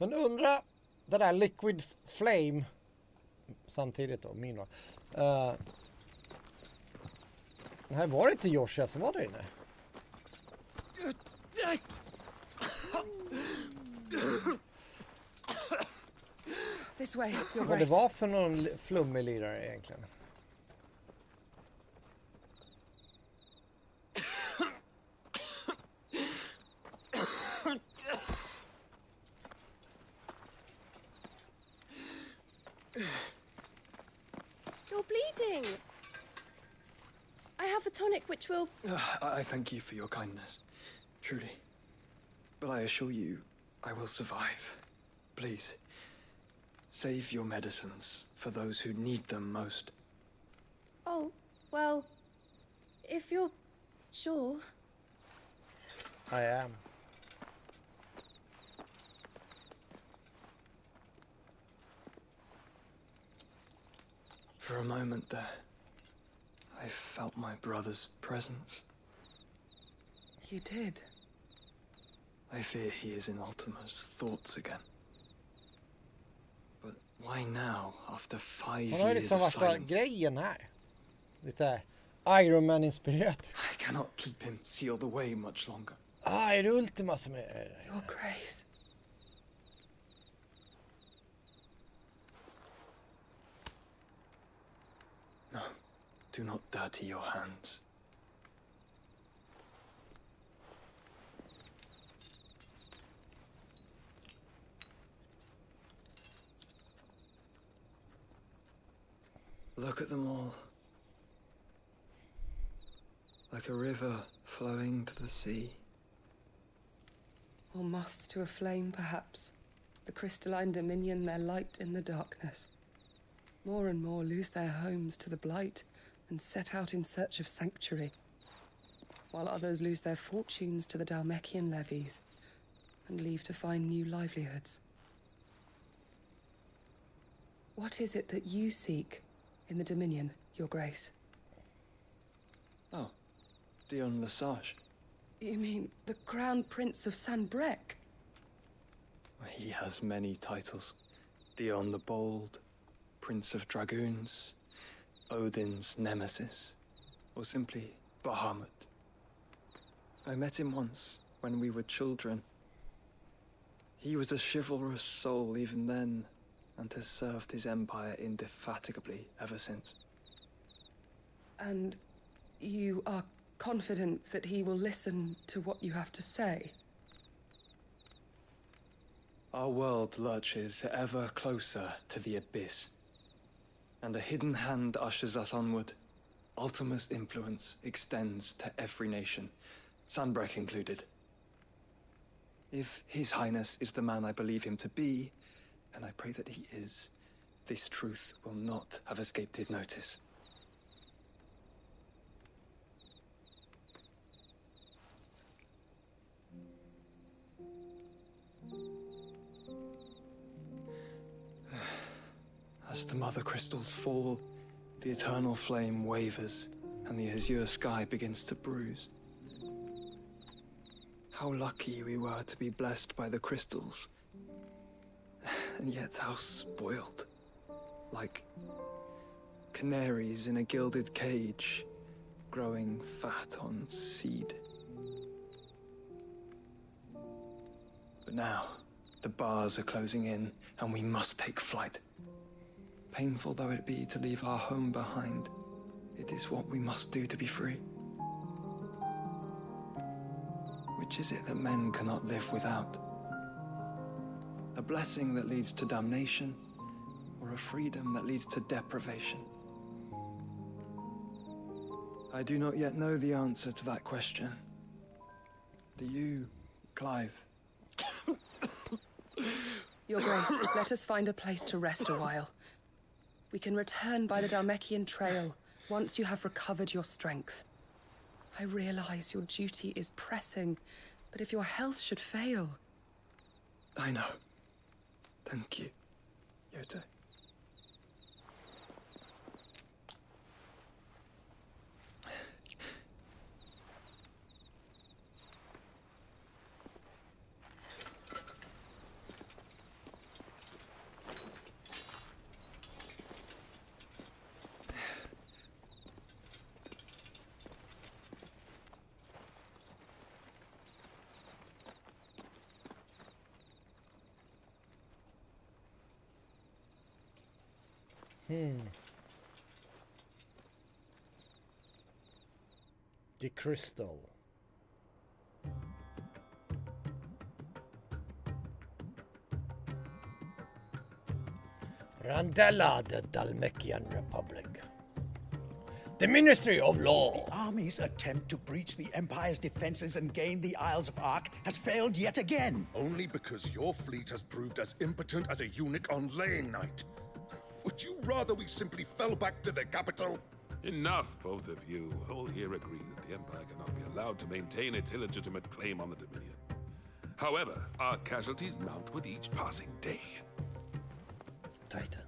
Men undra, det där liquid flame samtidigt då, min då. Det här var det inte Joshua som var där inne. This way, your Vad det grace. var för någon flummig lirare egentligen. You're bleeding. I have a tonic which will... I thank you for your kindness, truly. But I assure you, I will survive. Please, save your medicines for those who need them most. Oh, well, if you're sure. I am. For a moment there, I felt my brother's presence. You did? I fear he is in Ultima's thoughts again. But why now, after 5 Han har ju years liksom of värsta silence? grejen här. Lite Iron Man-inspirerat. I cannot keep him sealed away much longer. Är det Ultima som är... Your grace. No, do not dirty your hands. Look at them all. Like a river flowing to the sea. Or moths to a flame, perhaps. The crystalline dominion their light in the darkness. More and more lose their homes to the blight and set out in search of sanctuary, while others lose their fortunes to the Dalmekian levies and leave to find new livelihoods. What is it that you seek in the Dominion, Your Grace? Oh, Dion Lesage. You mean the Crown Prince of Sanbrec? He has many titles. Dion the Bold, Prince of Dragoons, Odin's Nemesis, or simply Bahamut. I met him once, when we were children. He was a chivalrous soul even then, and has served his empire indefatigably ever since. And you are confident that he will listen to what you have to say? Our world lurches ever closer to the abyss, and a hidden hand ushers us onward. Ultima's influence extends to every nation, Sanbrec included. If His Highness is the man I believe him to be, and I pray that he is, this truth will not have escaped his notice. As the mother crystals fall, the eternal flame wavers, and the azure sky begins to bruise. How lucky we were to be blessed by the crystals, and yet how spoiled. Like canaries in a gilded cage, growing fat on seed. But now, the bars are closing in, and we must take flight. Painful though it be to leave our home behind, it is what we must do to be free. Which is it that men cannot live without? A blessing that leads to damnation, or a freedom that leads to deprivation? I do not yet know the answer to that question. Do you, Clive? Your Grace, let us find a place to rest a while. We can return by the Dalmekian trail once you have recovered your strength. I realize your duty is pressing, but if your health should fail... I know. Thank you, Yote. The crystal. Randella, the Dalmatian Republic. The Ministry of Law. The army's attempt to breach the Empire's defenses and gain the Isles of Ark has failed yet again. Only because your fleet has proved as impotent as a eunuch on laying night. Would you rather we simply fell back to the capital? Enough, both of you. All here agree that the Empire cannot be allowed to maintain its illegitimate claim on the Dominion. However, our casualties mount with each passing day. Titan.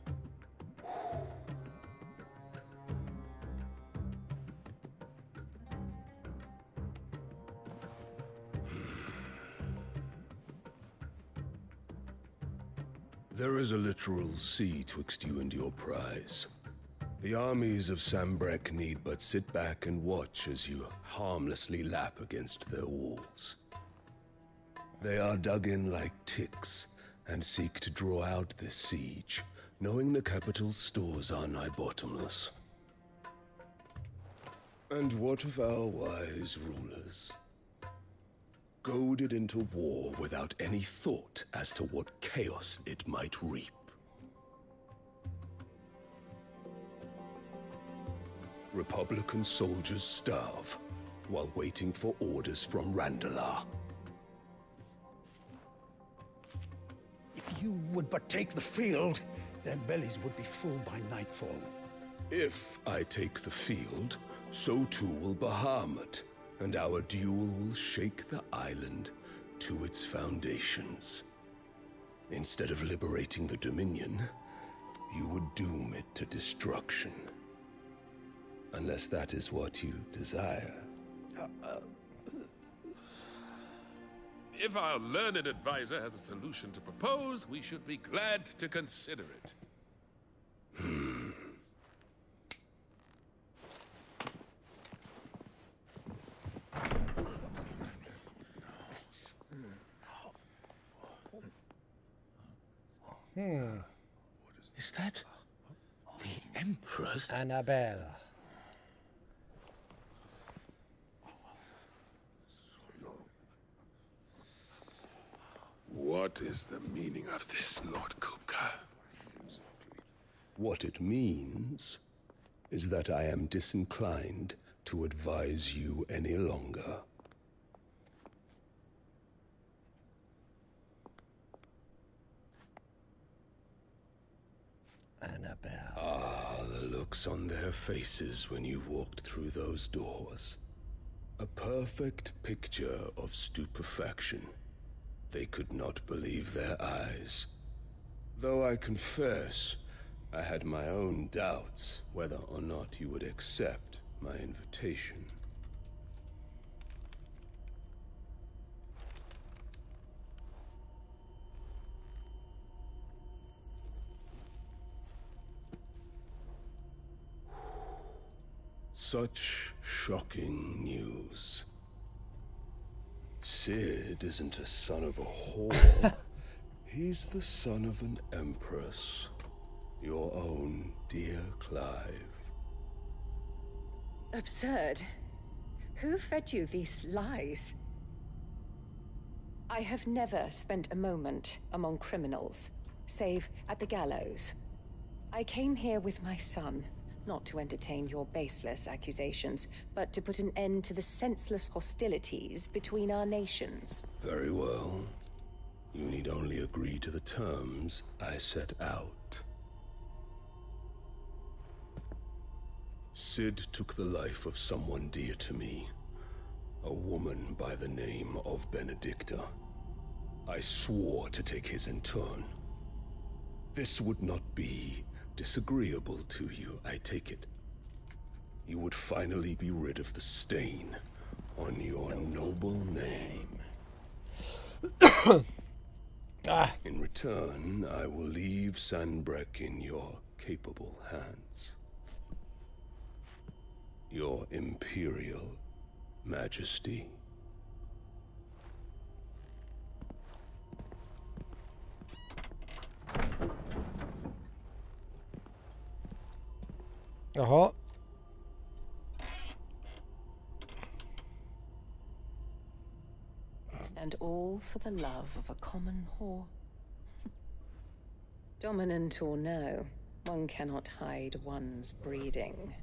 There is a literal sea twixt you and your prize. The armies of Sambrek need but sit back and watch as you harmlessly lap against their walls. They are dug in like ticks and seek to draw out this siege, knowing the capital's stores are nigh bottomless. And what of our wise rulers? Goaded into war without any thought as to what chaos it might reap. Republican soldiers starve while waiting for orders from Randalar. If you would but take the field, their bellies would be full by nightfall. If I take the field, so too will Bahamut, and our duel will shake the island to its foundations. Instead of liberating the Dominion, you would doom it to destruction. Unless that is what you desire. If our learned advisor has a solution to propose, we should be glad to consider it. Is that the Emperor's? Annabelle. What is the meaning of this, Lord Kupka? What it means is that I am disinclined to advise you any longer. Annabelle. Ah, the looks on their faces when you walked through those doors. A perfect picture of stupefaction. They could not believe their eyes. Though I confess, I had my own doubts whether or not you would accept my invitation. Such shocking news. Sid isn't a son of a whore. He's the son of an empress. Your own dear Clive. Absurd. Who fed you these lies? I have never spent a moment among criminals, save at the gallows. I came here with my son, not to entertain your baseless accusations, but to put an end to the senseless hostilities between our nations. Very well. You need only agree to the terms I set out. Sid took the life of someone dear to me, a woman by the name of Benedicta. I swore to take his in turn. This would not be disagreeable to you, I take it. You would finally be rid of the stain on your noble name. In return, I will leave Sanbreque in your capable hands. Your Imperial Majesty. Jaha. And all for the love of a common whore. Dominant or no, one cannot hide one's breeding.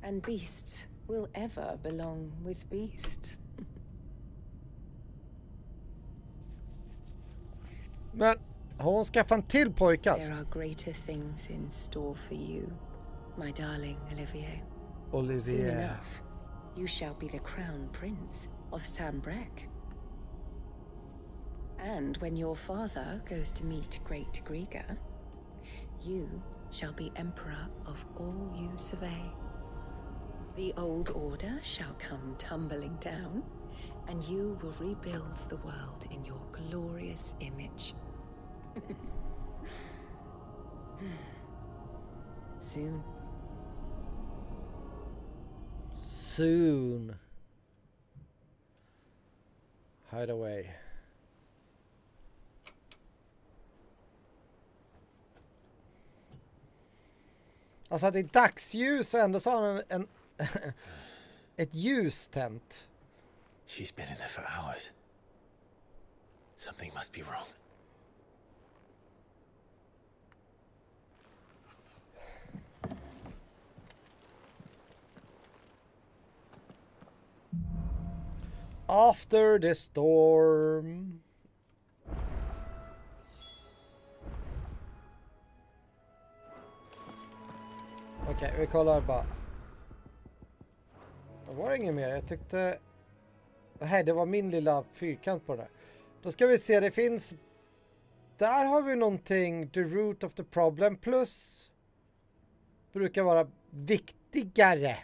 And beasts will ever belong with beasts. Men har hon skaffat en till pojke alltså? There are greater things in store for you, my darling Olivier. Soon enough, you shall be the crown prince of Sambrec. And when your father goes to meet great Griga, you shall be emperor of all you survey. The old order shall come tumbling down, and you will rebuild the world in your glorious image. Soon. Soon. Hide away. Alltså det är dagsljus och ändå så har han en ett ljus tänt. She's been in there for hours. Something must be wrong. After the storm. Okej, vi kollar bara. Det var inget mer. Jag tyckte... Nej, det var min lilla fyrkant på det där. Då ska vi se, det finns... Där har vi någonting. The root of the problem plus... Brukar vara viktigare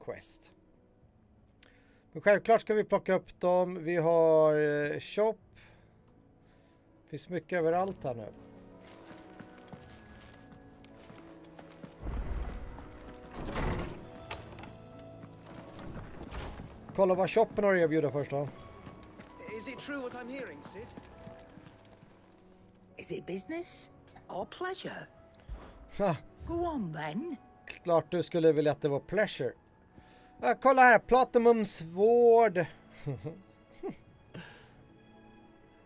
quest. Men självklart ska vi plocka upp dem. Vi har shop. Det finns mycket överallt här nu. Kolla vad shoppen har att erbjuda först då. Is it true what I'm hearing, Sid? Is it business or pleasure? Ha, Go on then. klart du skulle vilja att det var pleasure. Ja, kolla här, platinumsvård.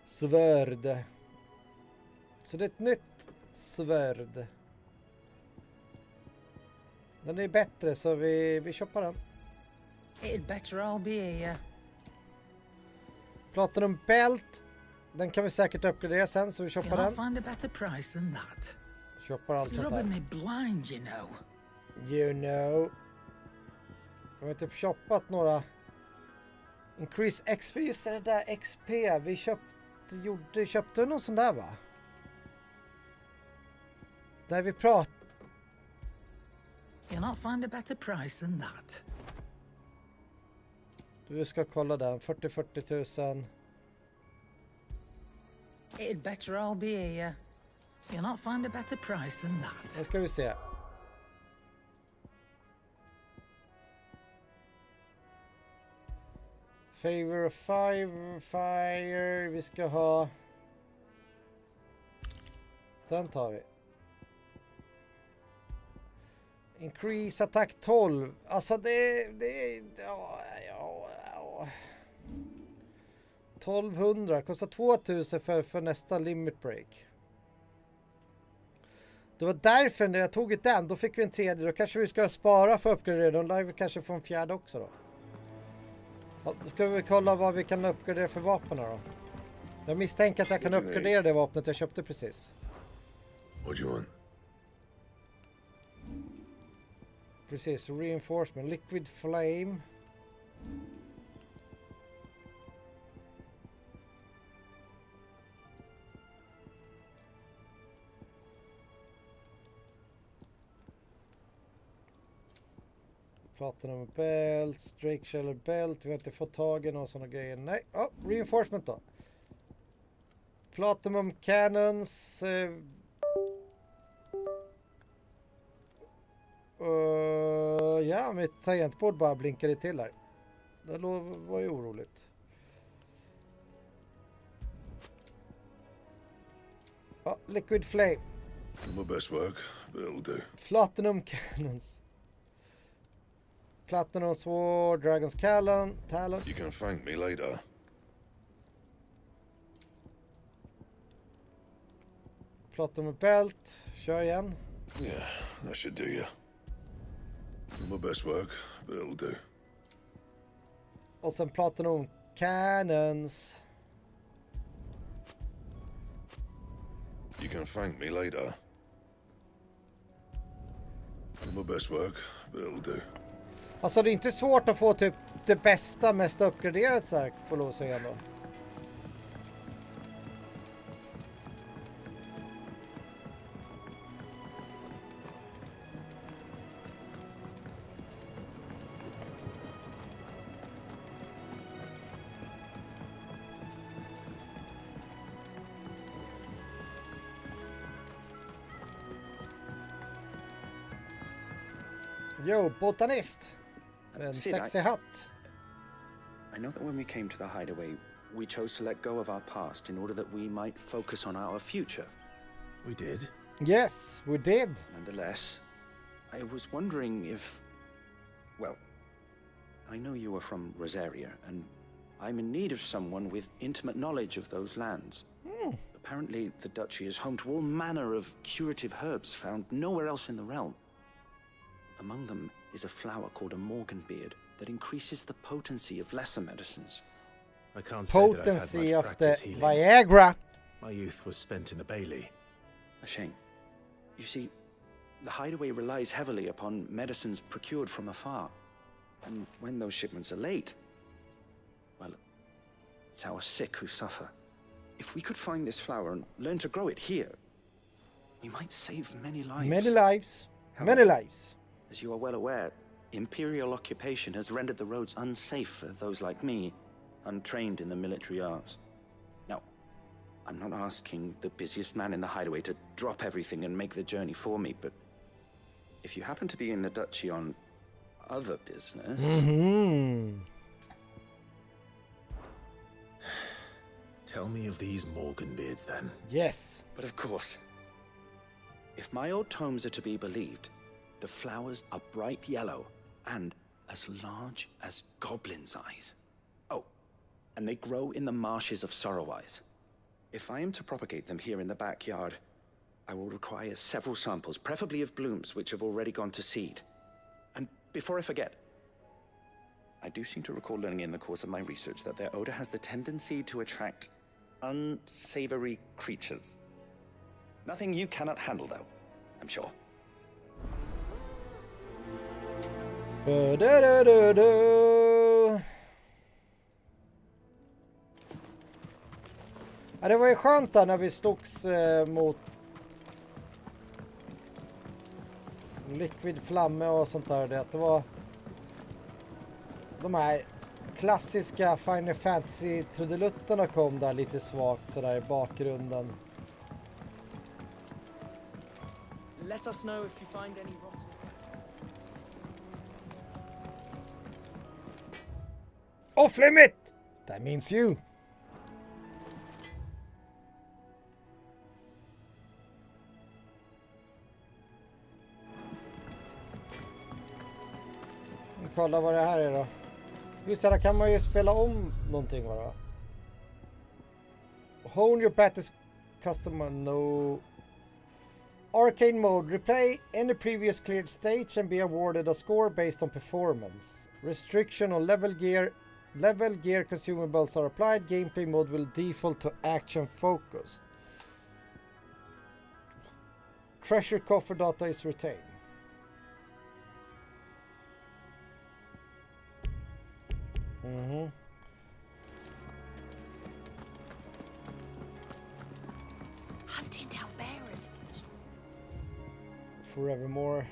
Svärd. Så det är ett nytt svärd. Den är bättre så vi köper den. It'd better I'll be here. Platinum belt. Den kan vi säkert uppgradera sen så vi köper You'll den. find a better price than that. Köper allt sånt Rubbing här. me blind, you know. You know. Jag har typ shoppat några. Increase XP, just det där XP. Vi köpte någon sån där va? Där vi pratar. You'll not find a better price than that. Du ska kolla den. 40 000. It'd better I'll be here. You'll not find a better price than that. Nu ska vi se. Favor of fire. Vi ska ha. Den tar vi. Increase attack 12. Alltså det ja. 1200 kostar 2000 för nästa limit break. Det var därför när jag tog den, då fick vi en tredje. Då kanske vi ska spara för uppgradera. Då lär vi kanske få en fjärde också då. Ja, då ska vi kolla vad vi kan uppgradera för vapen då. Jag misstänker att jag kan uppgradera det vapnet jag köpte precis. What do you want? Precis, reinforcement, liquid flame. Platinum belt, strake sheller belt. Vi har inte fått tag i någon sådana grejer. Nej, reinforcement då. Platinum cannons. Ja, mitt tangentbord bara blinkade till här. Det var ju oroligt. Ja, liquid flame. My best work, but it'll do. Platinum cannons. Platinum Sword, Dragon's Talon. You can thank me later. Platinum Belt. Kör igen. Yeah, that should do you. Not my best work, but it'll do. Och sen Platinum Cannons. You can thank me later. Not my best work, but it'll do. Alltså det är inte svårt att få typ det bästa, mest uppgraderat särk, får lov att säga ändå. Yo, botanist! En sexig hatt. I know that when we came to the hideaway, we chose to let go of our past in order that we might focus on our future. We did? Yes, we did. Nonetheless, I was wondering if... Well, I know you are from Rosaria, and I'm in need of someone with intimate knowledge of those lands. Apparently, the duchy is home to all manner of curative herbs found nowhere else in the realm. Among them is a flower called a morganbeard that increases the potency of lesser medicines. I can't say that I've had Potency much of the practice healing. Viagra. My youth was spent in the Bailey. A shame. You see, the hideaway relies heavily upon medicines procured from afar. And when those shipments are late, well, it's our sick who suffer. If we could find this flower and learn to grow it here, we might save many lives. Many lives. However, Many lives. As you are well aware, imperial occupation has rendered the roads unsafe for those like me, untrained in the military arts. Now, I'm not asking the busiest man in the hideaway to drop everything and make the journey for me, but if you happen to be in the duchy on other business... Tell me of these morganbeards, then. Yes. But of course, if my old tomes are to be believed, the flowers are bright yellow and as large as goblins' eyes. Oh, and they grow in the marshes of Sorrowwise. If I am to propagate them here in the backyard, I will require several samples, preferably of blooms which have already gone to seed. And before I forget, I do seem to recall learning in the course of my research that their odor has the tendency to attract unsavory creatures. Nothing you cannot handle, though, I'm sure. Ja, det var ju skönt där när vi slogs mot Liquid Flamme och sånt där. Det var de här klassiska Final Fantasy-trudeluttarna kom där lite svagt sådär i bakgrunden. Let us know if you find any rotten. Off limit! That means you. Kolla vad det här är då. Just här kan man ju spela om någonting, va? Hone your battles customer, no. Arcane mode. Replay any previous cleared stage and be awarded a score based on performance. Restriction on level gear consumables are applied. Gameplay mode will default to action focused. Treasure coffer data is retained. Hunting down bearers. Forevermore.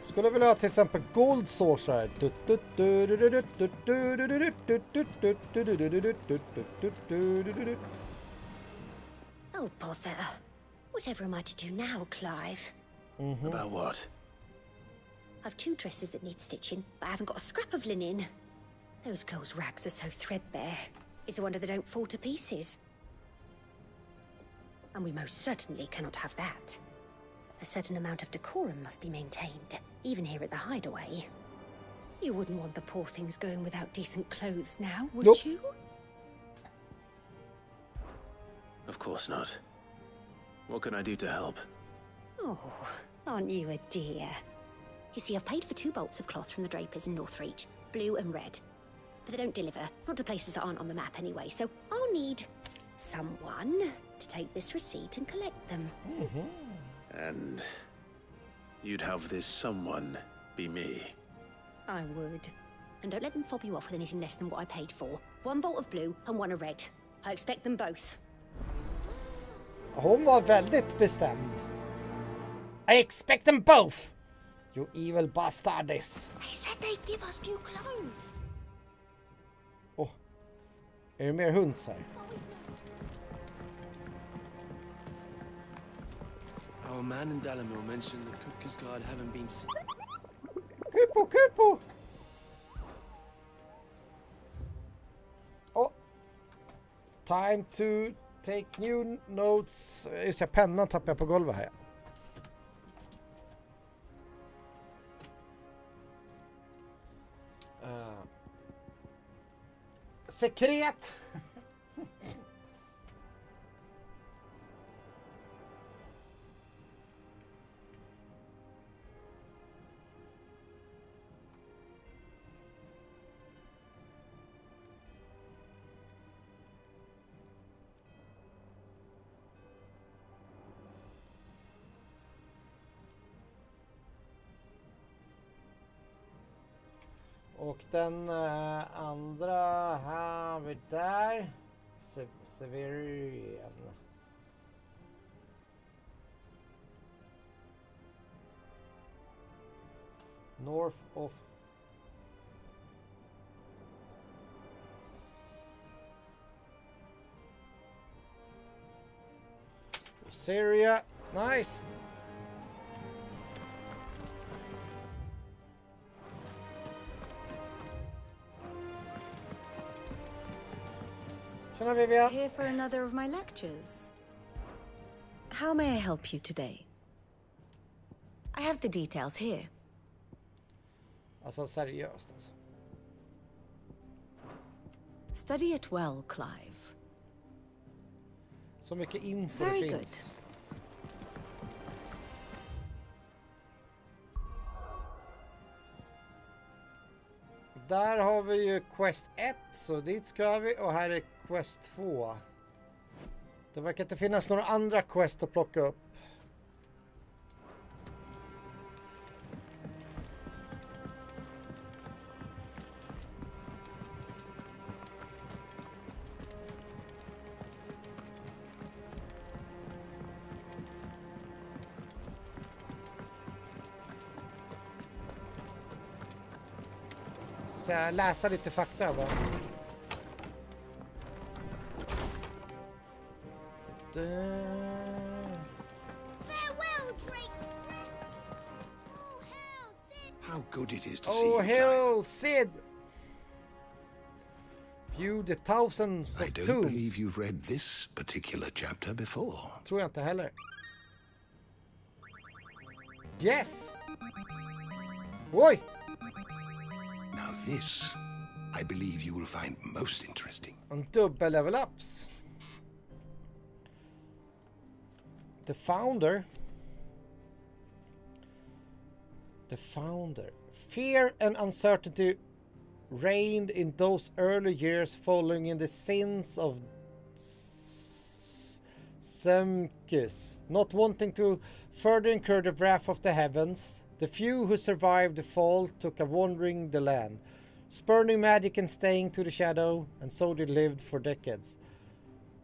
Skulle vilja ha till exempel gold sauce här. Oh, bother. Whatever am I to do now, Clive? About what? I've 2 dresses that need stitching, but I haven't got a scrap of linen. Those girls' rags are so threadbare. It's a wonder they don't fall to pieces. And we most certainly cannot have that. A certain amount of decorum must be maintained, even here at the hideaway. You wouldn't want the poor things going without decent clothes now, would you? Of course not. What can I do to help? Oh, aren't you a dear? You see, I've paid for 2 bolts of cloth from the drapers in Northreach, blue and red. But they don't deliver, not to places that aren't on the map anyway, so I'll need someone to take this receipt and collect them. And you'd have this someone be me? I would. And don't let them fob you off with anything less than what I paid for. 1 bolt of blue and 1 of red. I expect them both. Hon var väldigt bestämd. I expect them both! You evil bastards. They said they'd give us new clothes. Åh. Är det mer hunds här? Our man in Dalamore mentioned the Cookers Guard haven't been seen. Kupo, kupo! Oh. Time to take new notes. Just det, pennan tappar jag på golvet här. Sekret! Och den andra har vi där. Severian. North of Syria. Nice. Here for another of my lectures. How may I help you today? I have the details here. Alltså seriöst alltså. Study it well, Clive. Så mycket info Very det good. finns. Där har vi ju Quest 1, så dit ska vi, och här är Quest 2. Det verkar inte finnas några andra quest att plocka upp. Så jag läser lite fakta bara. How good it is to Oh, see you, hell, Sid! View the thousands I of don't tombs. believe you've read this particular chapter before. Tror jag inte heller. Yes! Oj! Now this, I believe you will find most interesting. En dubbel level ups. The founder. Fear and uncertainty reigned in those early years following in the sins of Semkes. Not wanting to further incur the wrath of the heavens, the few who survived the fall took a wandering the land, spurning magic and staying to the shadow, and so they lived for decades.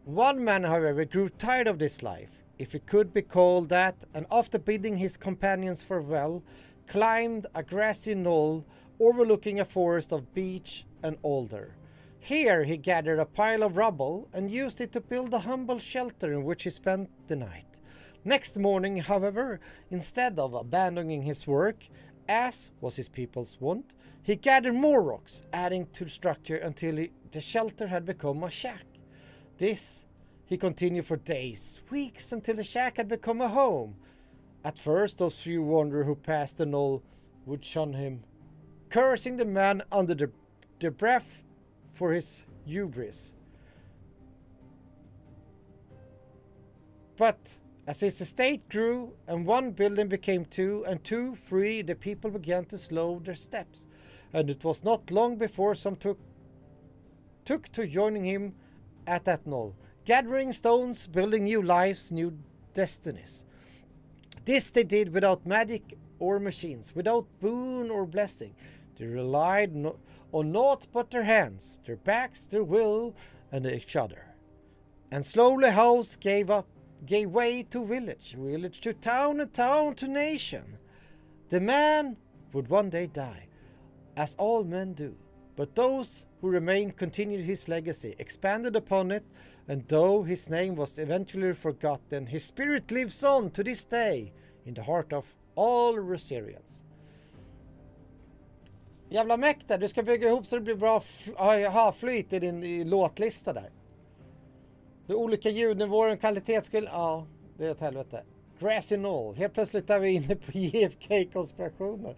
One man, however, grew tired of this life, if it could be called that, and after bidding his companions farewell, climbed a grassy knoll overlooking a forest of beech and alder. Here he gathered a pile of rubble and used it to build a humble shelter in which he spent the night. Next morning, however, instead of abandoning his work, as was his people's wont, he gathered more rocks, adding to the structure until he The shelter had become a shack. This he continued for days, weeks, until the shack had become a home. At first, those few wanderers who passed the knoll would shun him, cursing the man under their breath for his hubris. But as his estate grew, and one building became two, and two, three, the people began to slow their steps. And it was not long before some took to joining him at that knoll, gathering stones, building new lives, new destinies. This they did without magic or machines, without boon or blessing. They relied on naught but their hands, their backs, their will, and each other. And slowly house gave way to village, village to town, and town to nation. The man would one day die, as all men do, but those who remained continued his legacy, expanded upon it, and though his name was eventually forgotten, his spirit lives on to this day in the heart of all Rosarians. Jävla mäkt där, du ska bygga ihop så det blir bra flyt i din låtlista där. Det är olika ljudnivåer och kvalitetsskill, ja, det är ett helvete. Grassy Knoll, helt plötsligt är vi inne på JFK-konspirationer.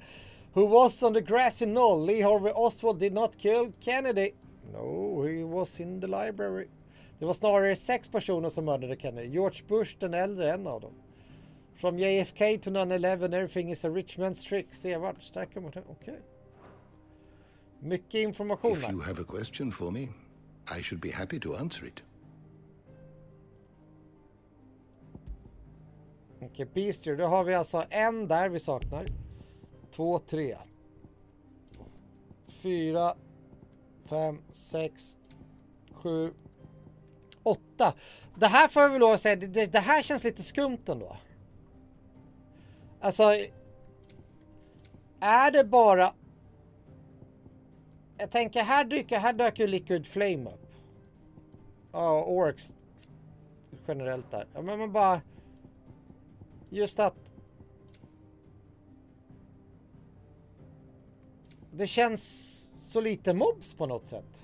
Who was on the grassy knoll? Lee Harvey Oswald did not kill Kennedy. No, he was in the library. Det var snarare 6 personer som mördade Kennedy. George Bush, den äldre, en av dem. From JFK to 9/11, everything is a rich man's trick. Sevard, starkare mot det. Okej. Mycket information. If you have a question for me, I should be happy to answer it. Okej, Beaster, då har vi alltså en där vi saknar. 2, 3, 4, 5, 6, 7, 8. Det här får jag väl lov att säga, det här känns lite skumt ändå. Alltså, är det bara... Jag tänker, här dyker Liquid Flame upp. Ja, Orcs generellt där. Ja, men man bara... Just att... Det känns så lite mobs på något sätt.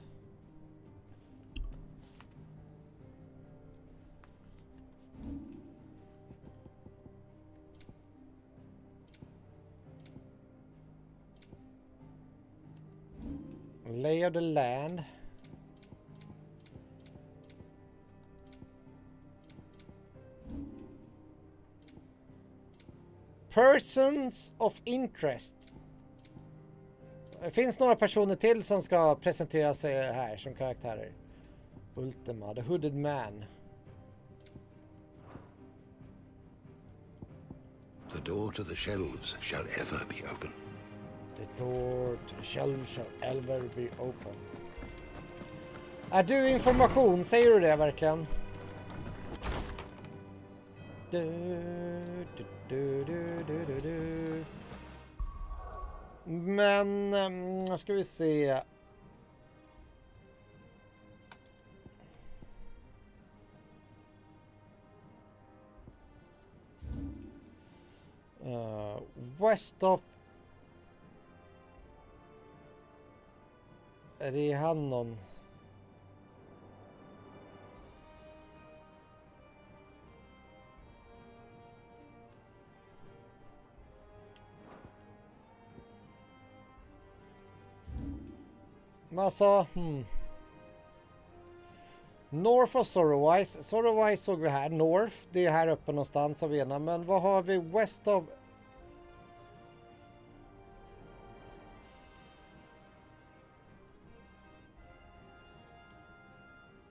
Lay of the land. Persons of interest. Det finns några personer till som ska presentera sig här som karaktärer. Ultima, the hooded man. The door to the shelves shall ever be open. The door to the shelves shall ever be open. Är du information? Säger du det verkligen? Men ska vi se. West of Rihannon. Men alltså, North of Sorrowwise. Sorrowwise såg vi här. North, det är här uppe någonstans av ena. Men vad har vi West of...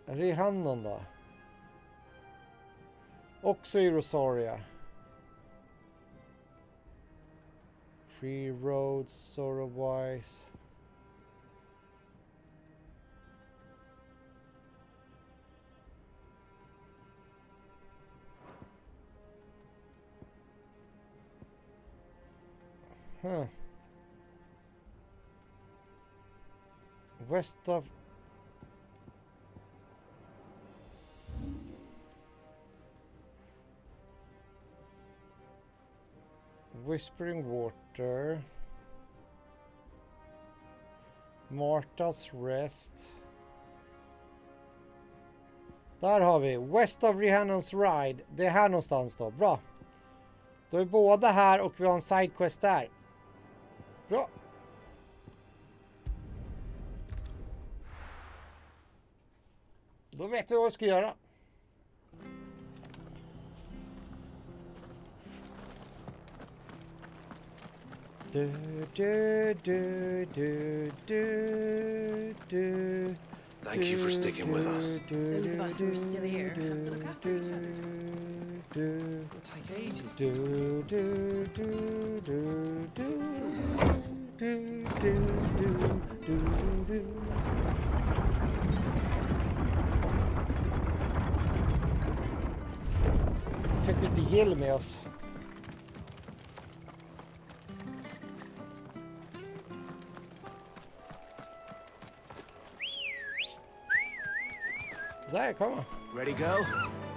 Rihannon då? Också i Rosaria. Free Roads, Sorrowwise. Huh. West of... Whispering Water. Martha's Rest. Där har vi West of Rihannon's Ride. Det är här någonstans då. Bra. Då är båda här och vi har en sidequest där. Bra. Då vet vi vad vi ska göra. Du. Thank you for sticking with us. Those of us who are still here have to look after each other. It'll take ages to Fick vi inte Gill med oss. Där kommer. Ready, girl?